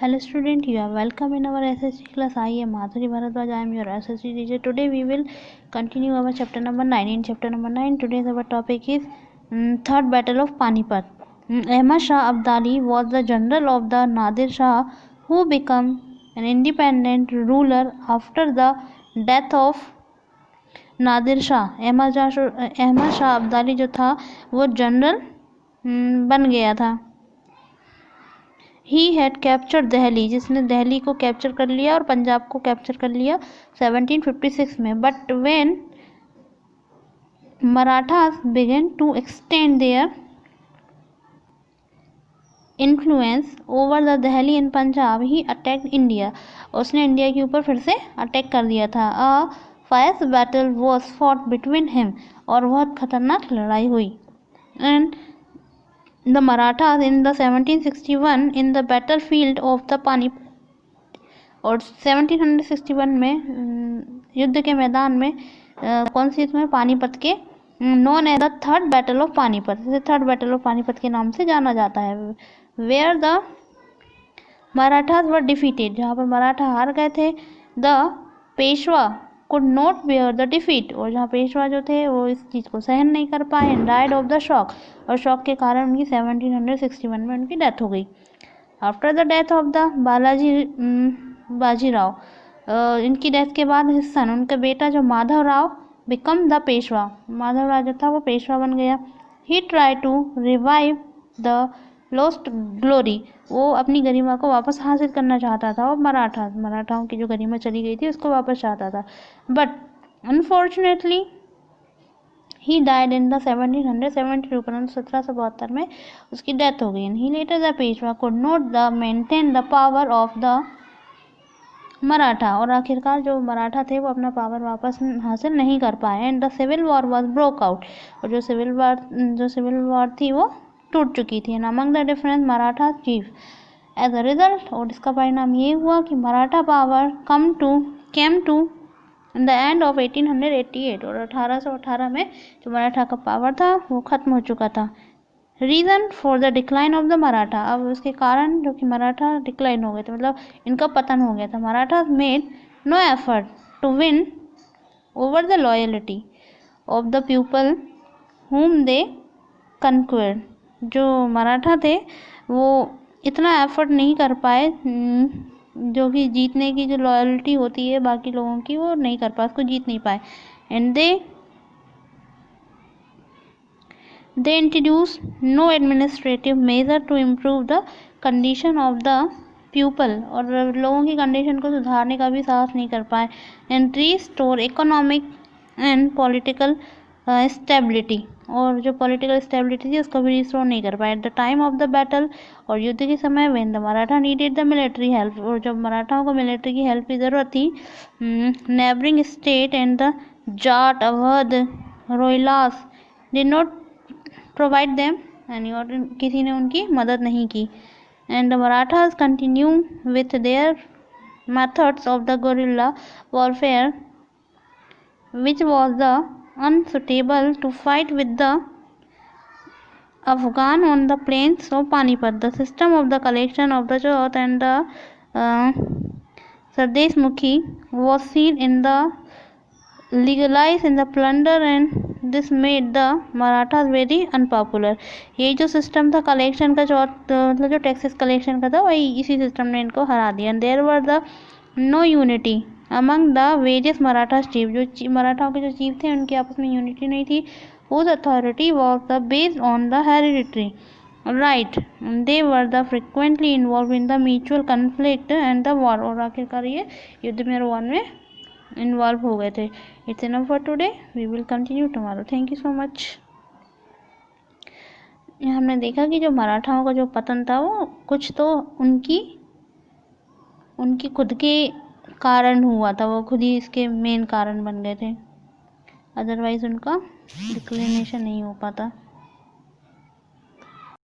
Hello student, you are welcome in our SSC class. I am Madhuri Bharadwaj. I am your SSC teacher. Today we will continue our chapter number 9. In chapter number 9, today's our topic is Third Battle of Panipat. Ahmad Shah Abdali was the general of the Nadir Shah who became an independent ruler after the death of Nadir Shah. Ahmad Shah Abdali जो था वो general बन गया था. He had captured Delhi, जिसने दिल्ली को capture कर लिया और पंजाब को कैप्चर कर लिया 1756 में. But when Marathas began to extend their influence over the Delhi in Punjab, he attacked India. उसने इंडिया के ऊपर फिर से अटैक कर दिया था. A fierce battle was fought between him, और बहुत खतरनाक लड़ाई हुई. And the Marathas in the 1761 in the battlefield of the Panipat, और 1761 में युद्ध के मैदान में कौन सी इसमें पानीपत के known as the third battle of Panipat, इसे थर्ड बैटल ऑफ पानीपत के नाम से जाना जाता है. Where the Marathas were defeated, जहाँ पर मराठा हार गए थे. The Peshwa could not bear the defeat, और जहाँ पेशवा जो थे वो इस चीज़ को सहन नहीं कर पाए. And died of the shock, और शॉक के कारण उनकी 1761 में उनकी डेथ हो गई. After the death of the Bajirao, इनकी डेथ के बाद हिज सन, उनका बेटा जो माधव राव बिकम द पेशवा, माधव राव जो था वो पेशवा बन गया. He try to revive the lost glory, वो अपनी गरिमा को वापस हासिल करना चाहता था. और मराठाओं की जो गरिमा चली गई थी उसको वापस चाहता था. But unfortunately he died in the 1772, परंतु 1772 में उसकी डेथ हो गई. He later the Peshwa could not the maintain the power of the Maratha, और आखिरकार जो मराठा थे वो अपना पावर वापस हासिल नहीं कर पाए. And the civil war was broke out, और जो सिविल वॉर थी वो टूट चुकी थी. And among the different Maratha chief as a result, और इसका परिणाम ये हुआ कि Maratha power came to in the end of 1888, और 1818 में जो मराठा का पावर था वो खत्म हो चुका था. Reason for the decline of the Maratha, अब उसके कारण जो कि मराठा डिक्लाइन हो गए थे, मतलब इनका पतन हो गया था. Maratha made no effort to win over the loyalty of the people whom they कन्क्वेर्ड, जो मराठा थे वो इतना एफर्ट नहीं कर पाए, जो कि जीतने की जो लॉयल्टी होती है बाकी लोगों की वो नहीं कर पाए, उसको जीत नहीं पाए. And they introduce no administrative measure to improve the condition of the people, और लोगों की कंडीशन को सुधारने का भी साहस नहीं कर पाए. And restore economic and political stability, और जो पॉलिटिकल स्टेबिलिटी थी उसको भी रिस्टोर नहीं कर पाए. At the time of the battle, और युद्ध के समय, when the Maratha needed the military help, और जब मराठाओं को मिलिट्री की हेल्प की ज़रूरत थी, neighbouring state and the Jat, Awadh, Rohillas did not provide them any, और किसी ने उनकी मदद नहीं की. And the Marathas continue with their methods of the guerrilla warfare which was the unsuitable to fight with the Afghan on the plains of Panipat. The system of the collection of the Chauth and the Sardesh Mukhi was seen in the legalized in the plunder, and this made the Marathas very unpopular. ये जो system था collection का, मतलब जो taxes collection का था, वही इसी सिस्टम ने इनको हरा दिया. There were the no unity among the various Maratha chief, जो मराठाओं के जो चीफ थे उनकी आपस में यूनिटी नहीं थी. whose authority was the based on the hereditary right. they were the frequently involved in the mutual conflict and the war, और आखिरकार ये युद्ध में और वॉर में इन्वॉल्व हो गए थे. It's enough for today, we will continue tomorrow. Thank you so much. हमने देखा कि जो मराठाओं का जो पतन था वो कुछ तो उनकी खुद के कारण हुआ था, वो खुद ही इसके मेन कारण बन गए थे, अदरवाइज उनका डिक्लिनेशन नहीं हो पाता.